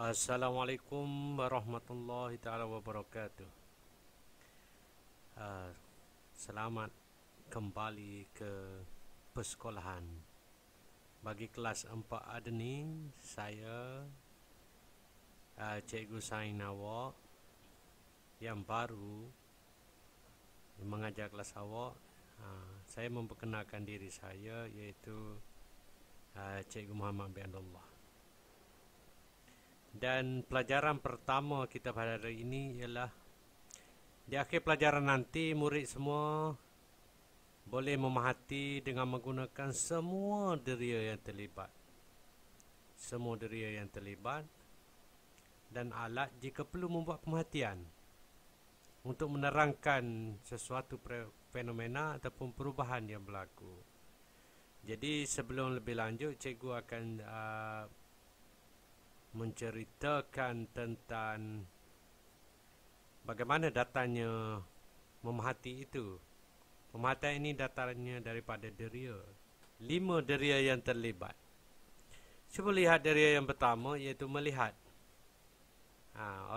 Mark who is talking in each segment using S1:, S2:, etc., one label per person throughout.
S1: Assalamualaikum warahmatullahi taala wabarakatuh. Uh, Selamat kembali ke persekolahan. Bagi kelas 4 Adni, saya Cikgu Sain awak yang baru mengajar kelas awak. Saya memperkenalkan diri saya, iaitu Cikgu Muhammad bin Abdullah. Dan pelajaran pertama kita pada hari ini ialah, di akhir pelajaran nanti murid semua boleh memerhati dengan menggunakan semua deria yang terlibat. Semua deria yang terlibat dan alat jika perlu membuat pemerhatian untuk menerangkan sesuatu fenomena ataupun perubahan yang berlaku. Jadi sebelum lebih lanjut, cikgu akan menceritakan tentang bagaimana datanya memerhati itu. Pemerhatian ini datangnya daripada deria. 5 deria yang terlibat. Cuba lihat deria yang pertama, iaitu melihat.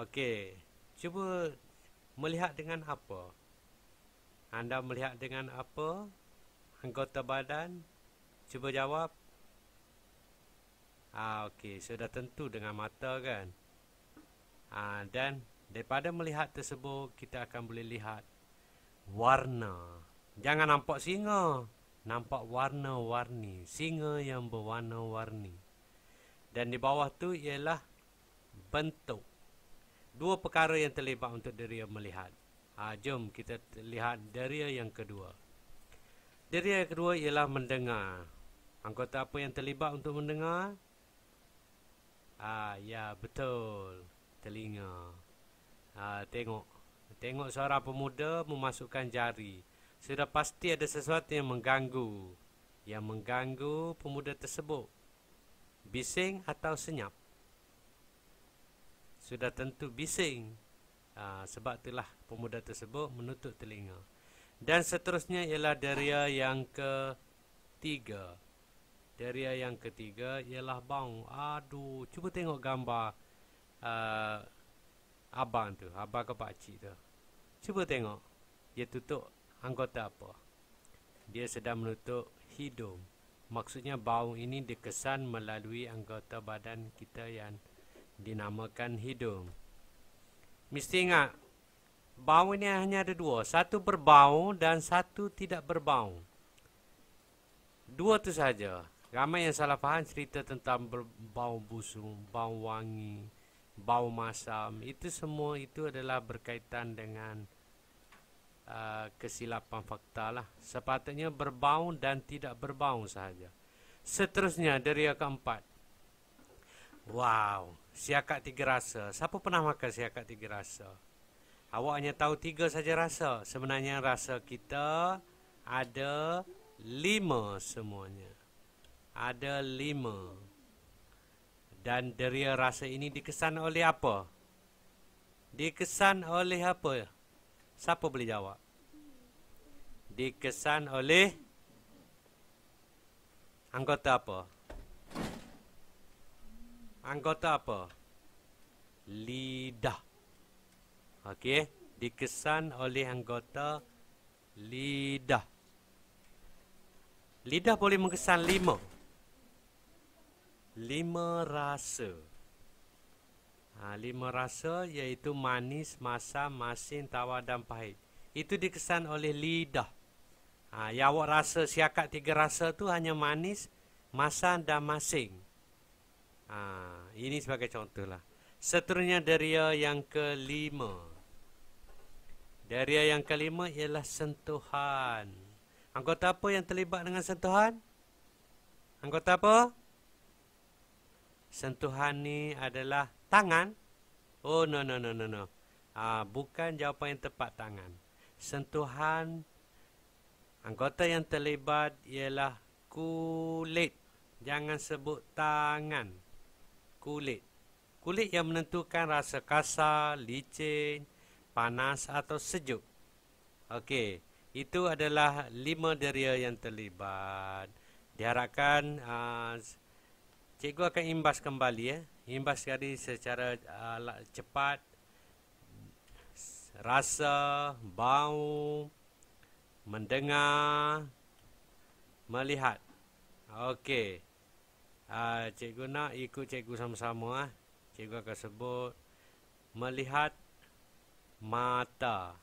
S1: Okey. Cuba melihat dengan apa? Anda melihat dengan apa? Anggota badan? Cuba jawab. Okey, sudah tentu dengan mata kan? Dan daripada melihat tersebut, kita akan boleh lihat warna. Jangan nampak singa, nampak warna-warni. Singa yang berwarna-warni. Dan di bawah tu ialah bentuk. 2 perkara yang terlibat untuk deria melihat. Jom kita lihat deria yang kedua. Deria yang kedua ialah mendengar. Anggota apa yang terlibat untuk mendengar? Ya, betul. Telinga. Tengok seorang pemuda memasukkan jari. Sudah pasti ada sesuatu yang mengganggu. Yang mengganggu pemuda tersebut. Bising atau senyap? Sudah tentu bising. Sebab itulah pemuda tersebut menutup telinga. Dan seterusnya ialah deria yang ketiga. Deria yang ketiga ialah bau. Aduh, cuba tengok gambar abang tu, abang ke pakcik tu. Cuba tengok. Dia tutup anggota apa? Dia sedang menutup hidung. Maksudnya bau ini dikesan melalui anggota badan kita yang dinamakan hidung. Mesti ingat, bau ini hanya ada 2. Satu berbau dan satu tidak berbau. 2 tu saja. Ramai yang salah faham cerita tentang bau busuk, bau wangi, bau masam. Itu semua itu adalah berkaitan dengan kesilapan fakta lah. Sepatutnya berbau dan tidak berbau sahaja. Seterusnya, deria keempat. Wow, siakat 3 rasa. Siapa pernah makan siakat 3 rasa? Awak hanya tahu 3 saja rasa. Sebenarnya rasa kita ada 5 semuanya. Ada 5. Dan deria rasa ini dikesan oleh apa? Dikesan oleh apa? Siapa boleh jawab? Dikesan oleh anggota apa? Anggota apa? Lidah. Okey, dikesan oleh anggota lidah. Lidah boleh mengesan 5 rasa. 5 rasa iaitu manis, masam, masin, tawar dan pahit. Itu dikesan oleh lidah. Yang awak rasa siakat 3 rasa tu hanya manis, masam dan masin. Ini sebagai contoh lah. Seterusnya deria yang kelima. Deria yang kelima ialah sentuhan. Anggota apa yang terlibat dengan sentuhan? Anggota apa? Sentuhan ni adalah tangan. Oh, no. Bukan jawapan yang tepat, tangan. Sentuhan, anggota yang terlibat ialah kulit. Jangan sebut tangan. Kulit. Kulit yang menentukan rasa kasar, licin, panas atau sejuk. Okey, itu adalah 5 deria yang terlibat. Diharapkan Cikgu akan imbas kembali Imbas tadi secara cepat. Rasa, bau, mendengar, melihat. Okey. Cikgu nak ikut cikgu sama-sama. Cikgu akan sebut melihat mata.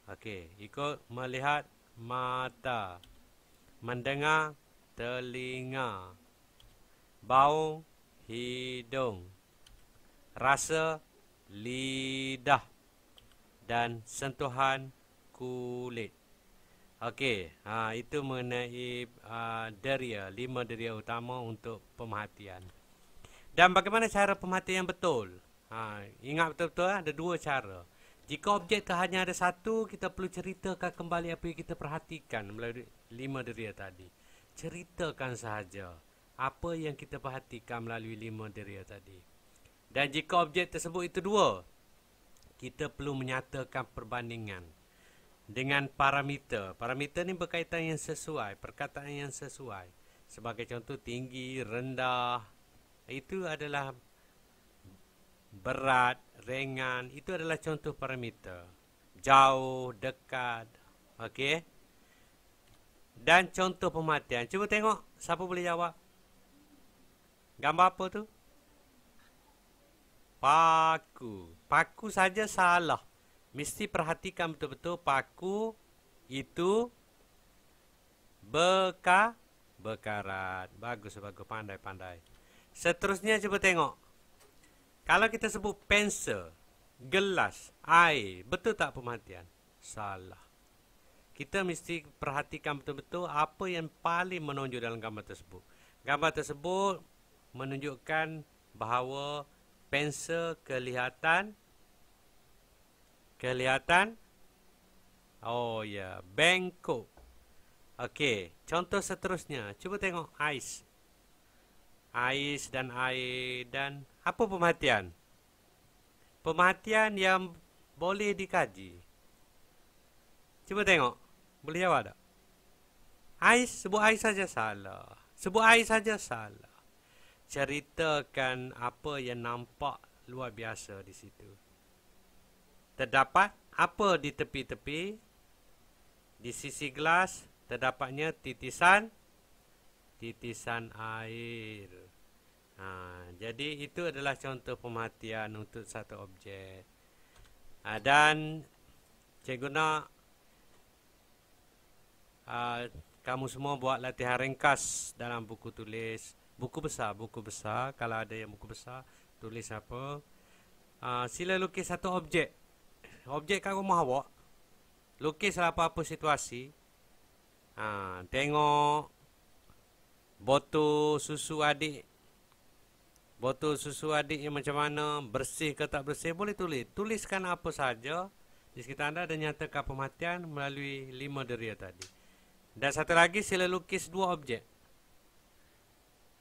S1: Okey, ikut melihat mata. Mendengar telinga. Bau hidung. Rasa lidah. Dan sentuhan kulit. Okey, itu mengenai deria, 5 deria utama untuk pemerhatian. Dan bagaimana cara pemerhatian yang betul? Ingat betul-betul ada 2 cara. Jika objek tu hanya ada satu, kita perlu ceritakan kembali apa yang kita perhatikan melalui 5 deria tadi. Ceritakan sahaja apa yang kita perhatikan melalui 5 deria tadi. Dan jika objek tersebut itu 2, kita perlu menyatakan perbandingan dengan parameter. Parameter ni berkaitan yang sesuai, perkataan yang sesuai. Sebagai contoh, tinggi, rendah, itu adalah berat, ringan, itu adalah contoh parameter. Jauh, dekat, okey. Dan contoh pemerhatian. Cuba tengok, siapa boleh jawab? Gambar apa tu? Paku. Paku saja salah. Mesti perhatikan betul-betul paku itu berkarat. Bagus, pandai. Seterusnya cuba tengok. Kalau kita sebut pensel, gelas, air, betul tak pemerhatian? Salah. Kita mesti perhatikan betul-betul apa yang paling menonjol dalam gambar tersebut. Gambar tersebut menunjukkan bahawa pensel kelihatan bengkok. Okey, contoh seterusnya. Cuba tengok ais. Ais dan air dan apa pemerhatian? Pemerhatian yang boleh dikaji. Cuba tengok. Boleh jawab tak? Ais, sebut ais saja salah. Sebut air saja salah. Ceritakan apa yang nampak luar biasa di situ. Terdapat apa di tepi-tepi? Di sisi gelas terdapatnya titisan air. Jadi itu adalah contoh pemerhatian untuk satu objek. Dan cikgu nak kamu semua buat latihan ringkas dalam buku tulis. Buku besar. Kalau ada yang buku besar, tulis apa. Sila lukis satu objek. Objek kat rumah awak. Lukislah apa-apa situasi. Tengok botol susu adik. Botol susu adik yang macam mana. Bersih ke tak bersih. Boleh tulis. Tuliskan apa saja di sekitar anda dan nyatakan pemerhatian melalui 5 deria tadi. Dan satu lagi, sila lukis 2 objek.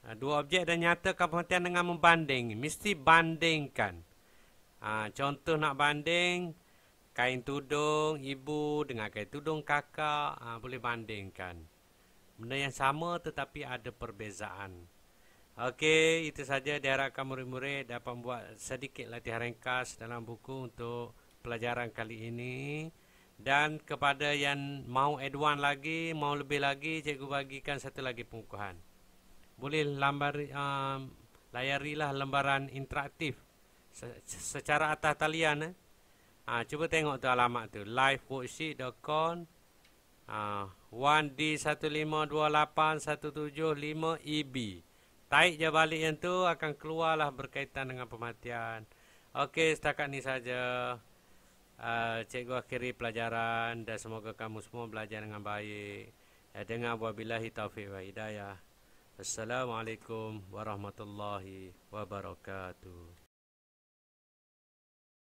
S1: 2 objek dan nyatakan pemerhatian dengan membanding. Mesti bandingkan. Contoh nak banding kain tudung ibu dengan kain tudung kakak. Boleh bandingkan. Benda yang sama tetapi ada perbezaan. Okey, itu saja. Diharapkan murid-murid dapat membuat sedikit latihan ringkas dalam buku untuk pelajaran kali ini. Dan kepada yang mau advance lagi, mau lebih lagi, cikgu bagikan satu lagi pengukuhan. Boleh layarilah lembaran interaktif secara atas talian. Cuba tengok tu alamat tu, liveworksheet.com 1D1528175EB. Tarik je balik yang tu, akan keluarlah berkaitan dengan pemerhatian. Okey, setakat ni saja. Cikgu akhiri pelajaran dan semoga kamu semua belajar dengan baik. Dengan wabillahi taufiq wa hidayah. Assalamualaikum warahmatullahi wabarakatuh.